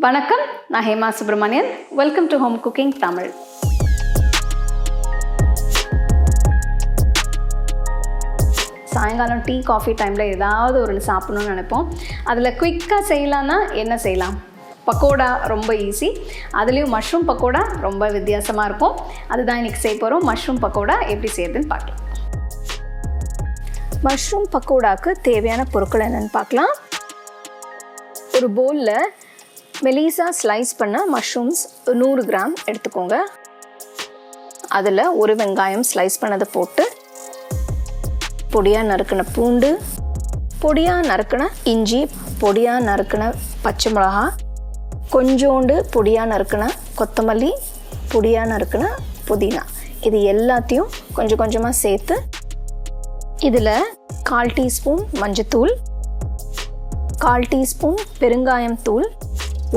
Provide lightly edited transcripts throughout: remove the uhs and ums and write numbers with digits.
வணக்கம், நான் Hema Subramanian. Welcome to home cooking Tamil. சாயங்காலம் டீ காஃபி டைமில் ஏதாவது ஒரு சாப்பிடணும்னு நினைப்போம். அதில் குயிக்காக செய்யலான்னா என்ன செய்யலாம்? பக்கோடா ரொம்ப ஈஸி. அதுலேயும் மஷ்ரூம் பக்கோடா ரொம்ப வித்தியாசமாக இருக்கும். அதுதான் இன்றைக்கி செய்ய போகிறோம். மஷ்ரூம் பக்கோடா எப்படி செய்யுதுன்னு பார்க்கலாம். மஷ்ரூம் பக்கோடாவுக்கு தேவையான பொருட்கள் என்னென்னு பார்க்கலாம். ஒரு பவுலில் மெலிசா ஸ்லைஸ் பண்ண மஷ்ரூம்ஸ் 100 கிராம் எடுத்துக்கோங்க. அதில் ஒரு வெங்காயம் ஸ்லைஸ் பண்ணதை போட்டு, பொடியாக நறுக்கின பூண்டு, பொடியாக நறுக்கின இஞ்சி, பொடியாக நறுக்கின பச்சை மிளகா, கொஞ்சோண்டு பொடியாக நறுக்கின கொத்தமல்லி, பொடியாக நறுக்கின புதினா, இது எல்லாத்தையும் கொஞ்சம் கொஞ்சமாக சேர்த்து இதில் 1/4 டீஸ்பூன் மஞ்சத்தூள், 1/4 டீஸ்பூன் பெருங்காயம் தூள்,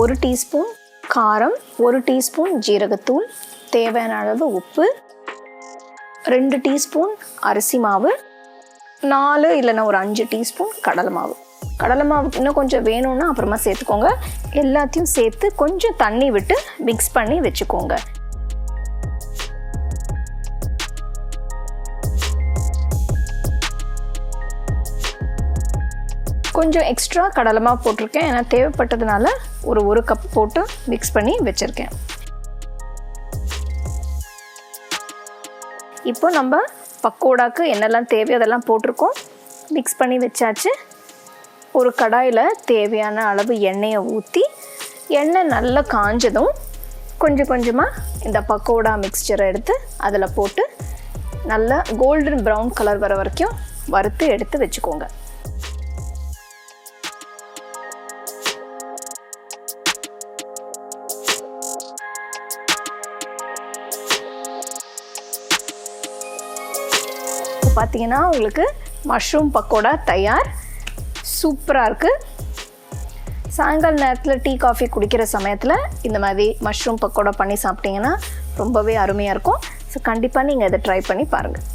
1 டீஸ்பூன் காரம், 1 டீஸ்பூன் ஜீரகத்தூள், தேவையான அளவு உப்பு, 2 டீஸ்பூன் அரிசி மாவு, 4 இல்லைன்னா ஒரு 5 டீஸ்பூன் கடலை மாவு. கடலை மாவு இன்னும் கொஞ்சம் வேணும்னா அப்புறமா சேர்த்துக்கோங்க. எல்லாத்தையும் சேர்த்து கொஞ்சம் தண்ணி விட்டு மிக்ஸ் பண்ணி வச்சுக்கோங்க. கொஞ்சம் எக்ஸ்ட்ரா கடலை மாவு போட்டிருக்கேன், ஏன்னா தேவைப்பட்டதுனால ஒரு கப் போட்டு மிக்ஸ் பண்ணி வச்சுருக்கேன். இப்போ நம்ம பக்கோடாக்கு என்னெல்லாம் தேவையோ அதெல்லாம் போட்டிருக்கோம், மிக்ஸ் பண்ணி வச்சாச்சு. ஒரு கடாயில் தேவையான அளவு எண்ணெயை ஊற்றி, எண்ணெய் நல்லா காஞ்சதும் கொஞ்சம் கொஞ்சமாக இந்த பக்கோடா மிக்ஸ்சரை எடுத்து அதில் போட்டு நல்லா கோல்டன் ப்ரௌன் கலர் வர வரைக்கும் வறுத்து எடுத்து வச்சுக்கோங்க. பார்த்தீங்கன்னா உங்களுக்கு மஷ்ரூம் பக்கோடா தயார். சூப்பராக இருக்குது. சாயங்கால நேரத்தில் டீ காஃபி குடிக்கிற சமயத்தில் இந்த மாதிரி மஷ்ரூம் பக்கோடா பண்ணி சாப்பிட்டிங்கன்னா ரொம்பவே அருமையாக இருக்கும். ஸோ கண்டிப்பாக நீங்கள் இதை ட்ரை பண்ணி பாருங்கள்.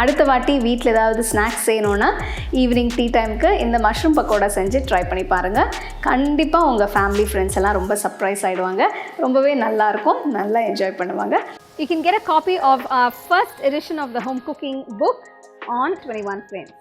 அடுத்த வாட்டி வீட்டில் ஏதாவது ஸ்நாக்ஸ் செய்யணுன்னா ஈவினிங் டீ டைமுக்கு இந்த மஷ்ரூம் பக்கோடா செஞ்சு ட்ரை பண்ணி பாருங்கள். கண்டிப்பாக உங்கள் ஃபேமிலி ஃப்ரெண்ட்ஸ் எல்லாம் ரொம்ப சர்ப்ரைஸ் ஆகிடுவாங்க. ரொம்பவே நல்லாயிருக்கும், நல்லா என்ஜாய் பண்ணுவாங்க. You can get a copy of our first edition of the home cooking book on 21 frames.